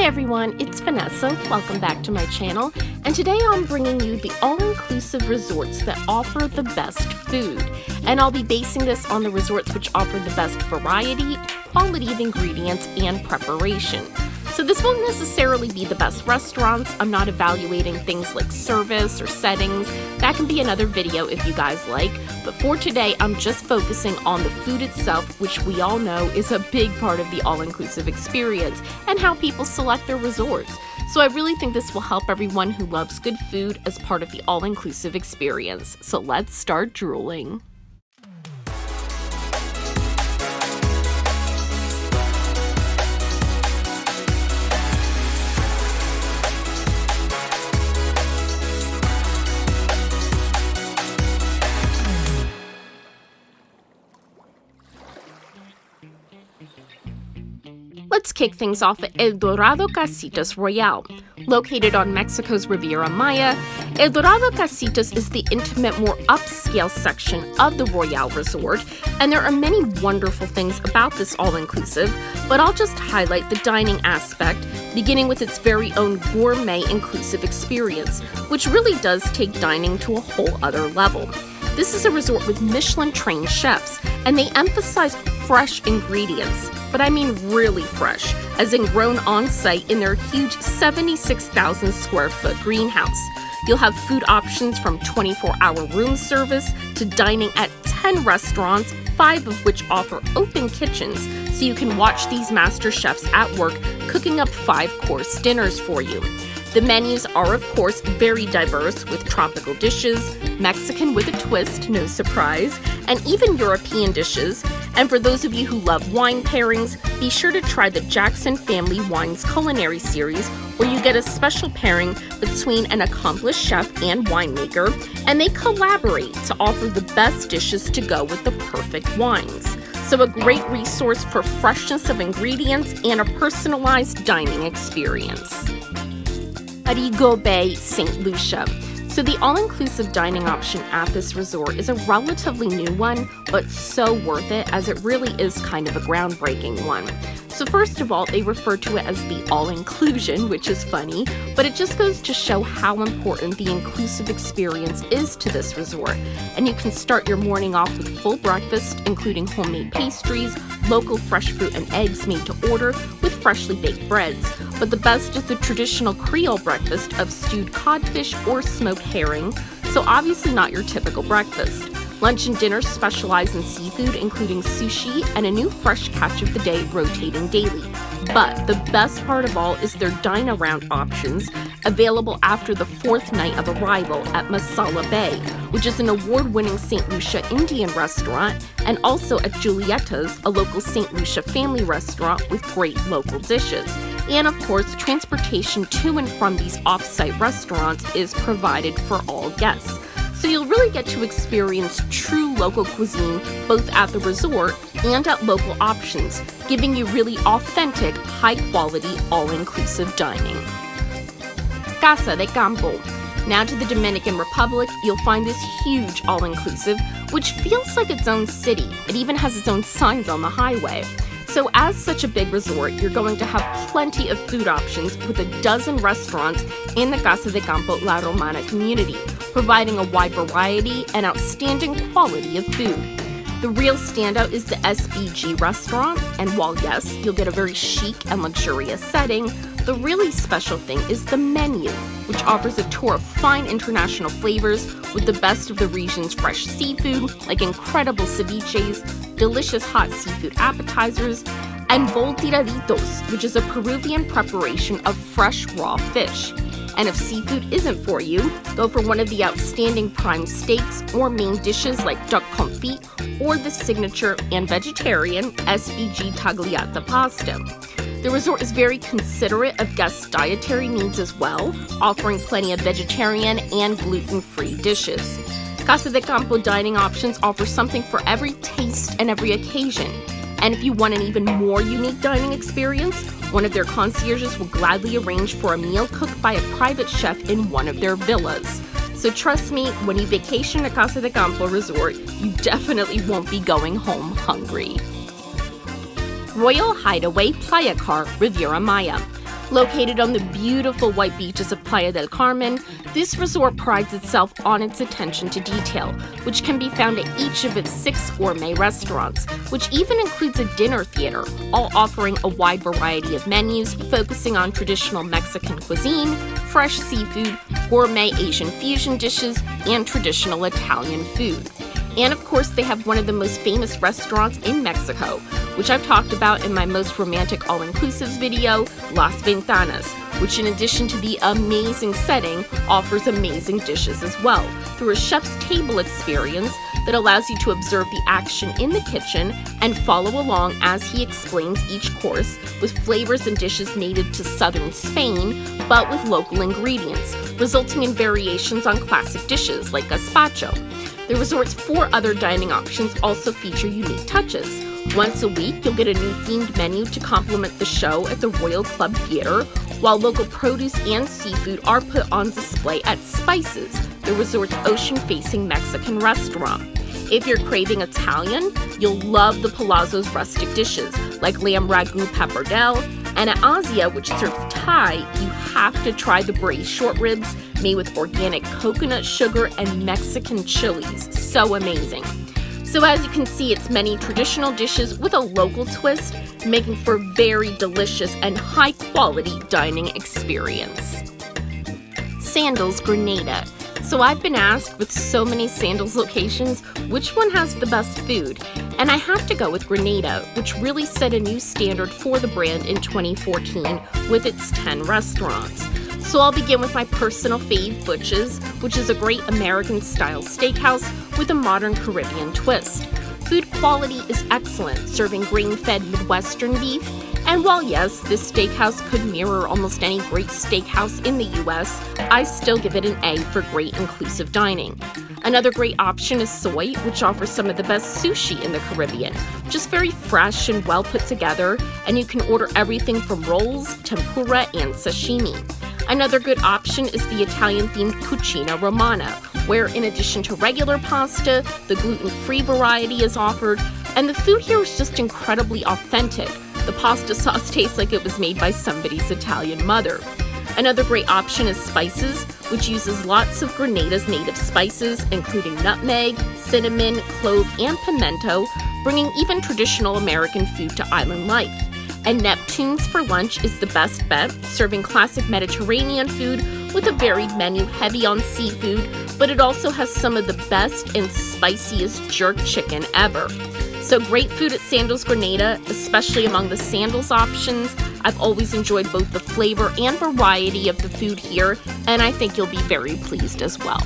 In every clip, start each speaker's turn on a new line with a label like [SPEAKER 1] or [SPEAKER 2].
[SPEAKER 1] everyone, it's Vanessa. Welcome back to my channel. And today I'm bringing you the all-inclusive resorts that offer the best food. And I'll be basing this on the resorts which offer the best variety, quality of ingredients, and preparation. So this won't necessarily be the best restaurants. I'm not evaluating things like service or settings. That can be another video if you guys like. But for today, I'm just focusing on the food itself, which we all know is a big part of the all-inclusive experience, and how people select their resorts. So I really think this will help everyone who loves good food as part of the all-inclusive experience. So let's start drooling. Let's kick things off at El Dorado Casitas Royale. Located on Mexico's Riviera Maya, El Dorado Casitas is the intimate, more upscale section of the Royale Resort, and there are many wonderful things about this all-inclusive, but I'll just highlight the dining aspect, beginning with its very own gourmet inclusive experience, which really does take dining to a whole other level. This is a resort with Michelin-trained chefs, and they emphasize fresh ingredients, but I mean really fresh, as in grown on-site in their huge 76,000 square foot greenhouse. You'll have food options from 24-hour room service to dining at 10 restaurants, 5 of which offer open kitchens, so you can watch these master chefs at work cooking up 5-course dinners for you. The menus are, of course, very diverse, with tropical dishes, Mexican with a twist, no surprise, and even European dishes. And for those of you who love wine pairings, be sure to try the Jackson Family Wines Culinary Series, where you get a special pairing between an accomplished chef and winemaker, and they collaborate to offer the best dishes to go with the perfect wines. So a great resource for freshness of ingredients and a personalized dining experience. Arrigo Bay, St. Lucia. So the all-inclusive dining option at this resort is a relatively new one, but so worth it, as it really is kind of a groundbreaking one. So first of all, they refer to it as the all-inclusion, which is funny, but it just goes to show how important the inclusive experience is to this resort. And you can start your morning off with full breakfast, including homemade pastries, local fresh fruit and eggs made to order, with freshly baked breads. But the best is the traditional Creole breakfast of stewed codfish or smoked herring, so obviously not your typical breakfast. Lunch and dinner specialize in seafood, including sushi and a new fresh catch of the day rotating daily. But the best part of all is their dine-around options, available after the 4th night of arrival at Masala Bay, which is an award-winning St. Lucia Indian restaurant, and also at Julietta's, a local St. Lucia family restaurant with great local dishes. And of course, transportation to and from these off-site restaurants is provided for all guests. So you'll really get to experience true local cuisine both at the resort and at local options, giving you really authentic, high-quality, all-inclusive dining. Casa de Campo. Now to the Dominican Republic, you'll find this huge all-inclusive, which feels like its own city. It even has its own signs on the highway. So as such a big resort, you're going to have plenty of food options with a dozen restaurants in the Casa de Campo La Romana community, providing a wide variety and outstanding quality of food. The real standout is the SBG restaurant, and while yes, you'll get a very chic and luxurious setting, the really special thing is the menu, which offers a tour of fine international flavors with the best of the region's fresh seafood, like incredible ceviches, delicious hot seafood appetizers, and bol tiraditos, which is a Peruvian preparation of fresh raw fish. And if seafood isn't for you, go for one of the outstanding prime steaks or main dishes like duck confit or the signature and vegetarian SBG tagliata pasta. The resort is very considerate of guests' dietary needs as well, offering plenty of vegetarian and gluten-free dishes. Casa de Campo dining options offer something for every taste and every occasion. And if you want an even more unique dining experience, one of their concierges will gladly arrange for a meal cooked by a private chef in one of their villas. So trust me, when you vacation at Casa de Campo Resort, you definitely won't be going home hungry. Royal Hideaway Playa Car, Riviera Maya. Located on the beautiful white beaches of Playa del Carmen, this resort prides itself on its attention to detail, which can be found at each of its 6 gourmet restaurants, which even includes a dinner theater, all offering a wide variety of menus focusing on traditional Mexican cuisine, fresh seafood, gourmet Asian fusion dishes, and traditional Italian food. And of course, they have one of the most famous restaurants in Mexico, which I've talked about in my most romantic all-inclusives video, Las Ventanas, which in addition to the amazing setting, offers amazing dishes as well, through a chef's table experience that allows you to observe the action in the kitchen and follow along as he explains each course with flavors and dishes native to southern Spain, but with local ingredients, resulting in variations on classic dishes like gazpacho. The resort's 4 other dining options also feature unique touches. Once a week, you'll get a new themed menu to complement the show at the Royal Club Theater, while local produce and seafood are put on display at Spices, the resort's ocean-facing Mexican restaurant. If you're craving Italian, you'll love the Palazzo's rustic dishes, like lamb ragu pappardelle, and at Asia, which serves Thai, you have to try the braised short ribs made with organic coconut sugar and Mexican chilies. So amazing. So as you can see, it's many traditional dishes with a local twist, making for a very delicious and high-quality dining experience. Sandals Granada. So I've been asked with so many Sandals locations, which one has the best food? And I have to go with Granada, which really set a new standard for the brand in 2014 with its 10 restaurants. So I'll begin with my personal fave, Butch's, which is a great American-style steakhouse with a modern Caribbean twist. Food quality is excellent, serving grain-fed Midwestern beef. And while yes, this steakhouse could mirror almost any great steakhouse in the US, I still give it an A for great inclusive dining. Another great option is Soy, which offers some of the best sushi in the Caribbean. Just very fresh and well put together, and you can order everything from rolls, tempura, and sashimi. Another good option is the Italian-themed Cucina Romana, where in addition to regular pasta, the gluten-free variety is offered, and the food here is just incredibly authentic. The pasta sauce tastes like it was made by somebody's Italian mother. Another great option is Spices, which uses lots of Grenada's native spices, including nutmeg, cinnamon, clove, and pimento, bringing even traditional American food to island life. And Neptune's for lunch is the best bet, serving classic Mediterranean food with a varied menu heavy on seafood, but it also has some of the best and spiciest jerk chicken ever. So great food at Sandals Granada, especially among the Sandals options. I've always enjoyed both the flavor and variety of the food here, and I think you'll be very pleased as well.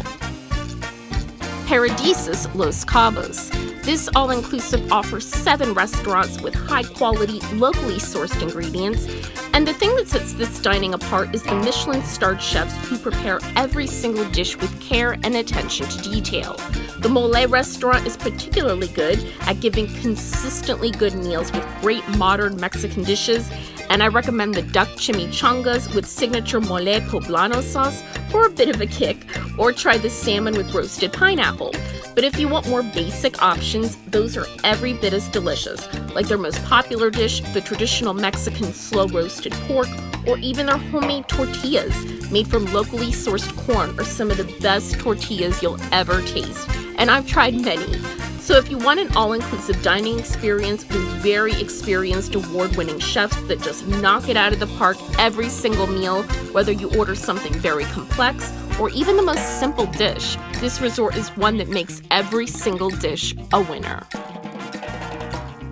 [SPEAKER 1] Paradisus Los Cabos. This all-inclusive offers 7 restaurants with high-quality, locally sourced ingredients, and the thing that sets this dining apart is the Michelin-starred chefs who prepare every single dish with care and attention to detail. The Mole restaurant is particularly good at giving consistently good meals with great modern Mexican dishes, and I recommend the duck chimichangas with signature mole poblano sauce for a bit of a kick, or try the salmon with roasted pineapple. But if you want more basic options, those are every bit as delicious, like their most popular dish, the traditional Mexican slow-roasted pork, or even their homemade tortillas made from locally sourced corn are some of the best tortillas you'll ever taste. And I've tried many. So if you want an all-inclusive dining experience with very experienced award-winning chefs that just knock it out of the park every single meal, whether you order something very complex or even the most simple dish, this resort is one that makes every single dish a winner.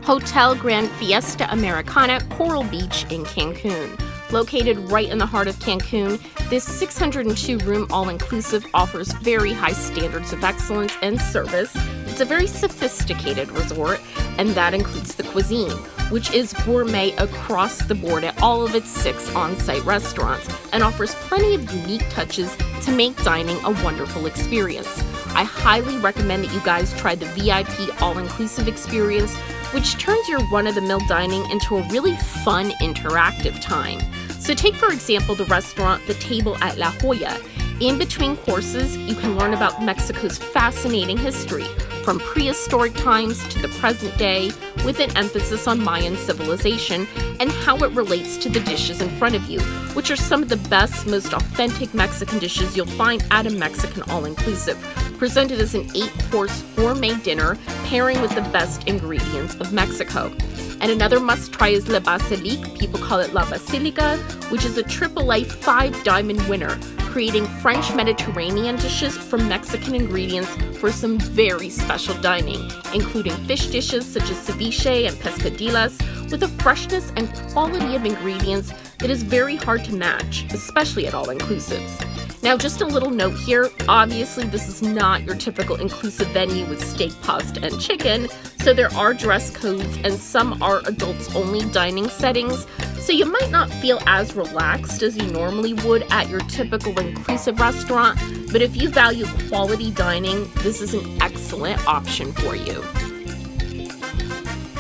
[SPEAKER 1] Hotel Grand Fiesta Americana Coral Beach in Cancun. Located right in the heart of Cancun, this 602-room all-inclusive offers very high standards of excellence and service. It's a very sophisticated resort, and that includes the cuisine, which is gourmet across the board at all of its 6 on-site restaurants, and offers plenty of unique touches to make dining a wonderful experience. I highly recommend that you guys try the VIP all-inclusive experience, which turns your run-of-the-mill dining into a really fun, interactive time. So take, for example, the restaurant The Table at La Jolla. In between courses, you can learn about Mexico's fascinating history, from prehistoric times to the present day, with an emphasis on Mayan civilization and how it relates to the dishes in front of you, which are some of the best, most authentic Mexican dishes you'll find at a Mexican all-inclusive, presented as an 8-course gourmet dinner pairing with the best ingredients of Mexico. And another must-try is Le Basilique, people call it La Basilica, which is a AAA 5-diamond winner, creating French Mediterranean dishes from Mexican ingredients for some very special dining, including fish dishes such as ceviche and pescadillas, with a freshness and quality of ingredients that is very hard to match, especially at all-inclusives. Now, just a little note here, obviously this is not your typical inclusive venue with steak, pasta, and chicken, so there are dress codes and some are adults-only dining settings, so you might not feel as relaxed as you normally would at your typical inclusive restaurant, but if you value quality dining, this is an excellent option for you.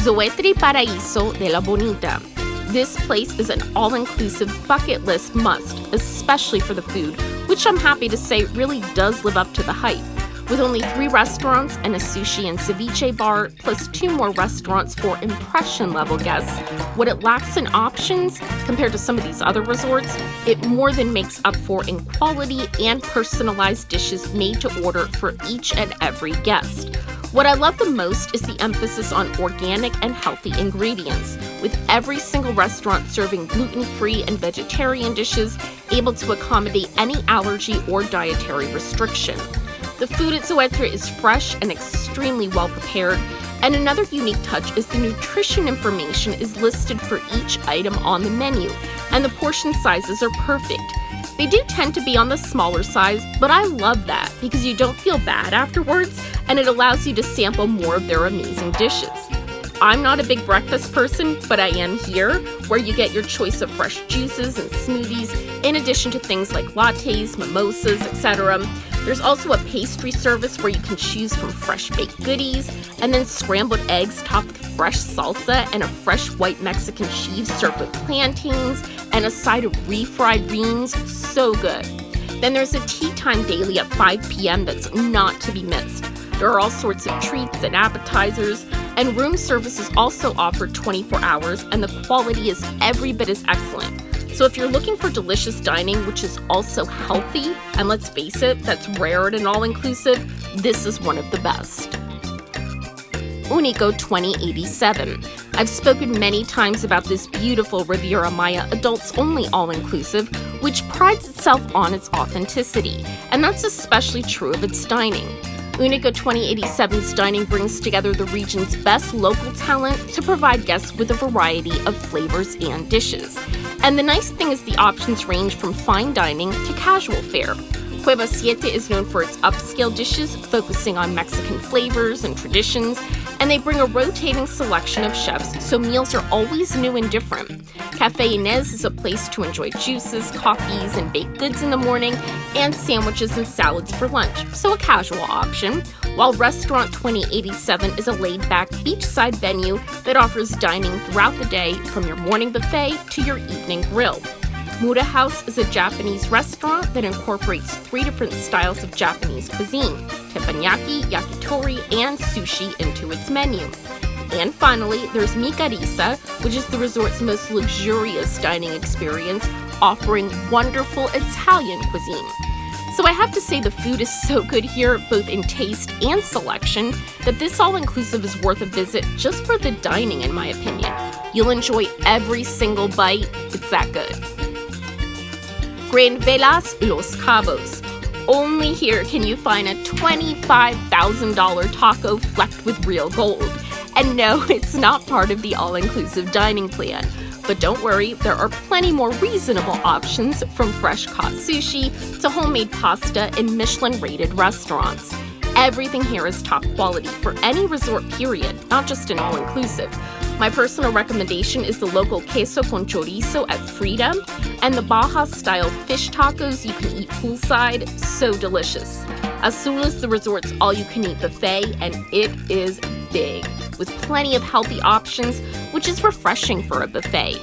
[SPEAKER 1] Zoetri Paraíso de la Bonita. This place is an all-inclusive bucket list must, especially for the food, which I'm happy to say really does live up to the hype. With only 3 restaurants and a sushi and ceviche bar, plus 2 more restaurants for impression-level guests, what it lacks in options compared to some of these other resorts, it more than makes up for in quality and personalized dishes made to order for each and every guest. What I love the most is the emphasis on organic and healthy ingredients, with every single restaurant serving gluten-free and vegetarian dishes able to accommodate any allergy or dietary restriction. The food at Zoetra is fresh and extremely well prepared, and another unique touch is the nutrition information is listed for each item on the menu, and the portion sizes are perfect. They do tend to be on the smaller size, but I love that because you don't feel bad afterwards, and it allows you to sample more of their amazing dishes. I'm not a big breakfast person, but I am here, where you get your choice of fresh juices and smoothies, in addition to things like lattes, mimosas, etc. There's also a pastry service where you can choose from fresh baked goodies, and then scrambled eggs topped with fresh salsa and a fresh white Mexican cheese served with plantains and a side of refried beans. So good. Then there's a tea time daily at 5 p.m. that's not to be missed. There are all sorts of treats and appetizers, and room service is also offered 24 hours, and the quality is every bit as excellent. So if you're looking for delicious dining, which is also healthy, and let's face it, that's rare at an all-inclusive, this is one of the best. Unico 2087. I've spoken many times about this beautiful Riviera Maya adults-only all-inclusive, which prides itself on its authenticity, and that's especially true of its dining. Unico 2087's dining brings together the region's best local talent to provide guests with a variety of flavors and dishes. And the nice thing is the options range from fine dining to casual fare. Cueva Siete is known for its upscale dishes, focusing on Mexican flavors and traditions, and they bring a rotating selection of chefs, so meals are always new and different. Café Inez is a place to enjoy juices, coffees, and baked goods in the morning, and sandwiches and salads for lunch, so a casual option, while Restaurant 2087 is a laid-back beachside venue that offers dining throughout the day, from your morning buffet to your evening grill. Mura House is a Japanese restaurant that incorporates 3 different styles of Japanese cuisine, teppanyaki, yakitori, and sushi into its menu. And finally, there's Micarisa, which is the resort's most luxurious dining experience, offering wonderful Italian cuisine. So I have to say the food is so good here, both in taste and selection, that this all-inclusive is worth a visit just for the dining, in my opinion. You'll enjoy every single bite. It's that good. Gran Velas Los Cabos. Only here can you find a $25,000 taco flecked with real gold. And no, it's not part of the all-inclusive dining plan. But don't worry, there are plenty more reasonable options, from fresh-caught sushi to homemade pasta in Michelin-rated restaurants. Everything here is top quality for any resort period, not just an all-inclusive. My personal recommendation is the local queso con chorizo at Frida, and the Baja-style fish tacos you can eat poolside. So delicious. Azul is the resort's all-you-can-eat buffet, and it is big, with plenty of healthy options, which is refreshing for a buffet.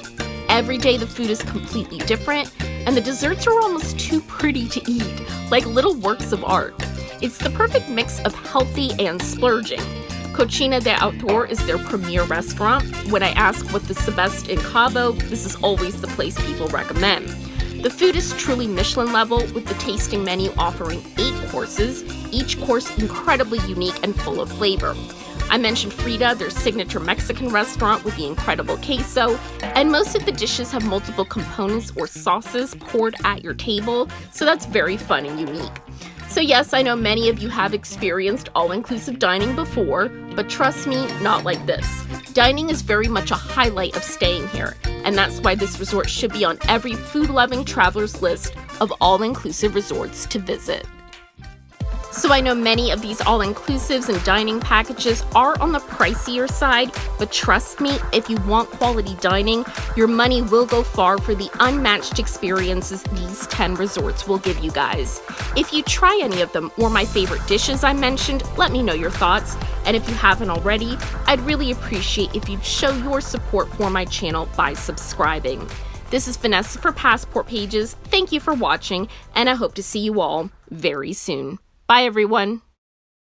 [SPEAKER 1] Every day the food is completely different, and the desserts are almost too pretty to eat, like little works of art. It's the perfect mix of healthy and splurging. Cocina de Autor is their premier restaurant. When I ask what is the best in Cabo, this is always the place people recommend. The food is truly Michelin level, with the tasting menu offering 8 courses, each course incredibly unique and full of flavor. I mentioned Frida, their signature Mexican restaurant with the incredible queso, and most of the dishes have multiple components or sauces poured at your table, so that's very fun and unique. So yes, I know many of you have experienced all-inclusive dining before, but trust me, not like this. Dining is very much a highlight of staying here, and that's why this resort should be on every food-loving traveler's list of all-inclusive resorts to visit. So I know many of these all-inclusives and dining packages are on the pricier side, but trust me, if you want quality dining, your money will go far for the unmatched experiences these 10 resorts will give you guys. If you try any of them or my favorite dishes I mentioned, let me know your thoughts. And if you haven't already, I'd really appreciate if you'd show your support for my channel by subscribing. This is Vanessa for Passport Pages. Thank you for watching, and I hope to see you all very soon. Bye, everyone.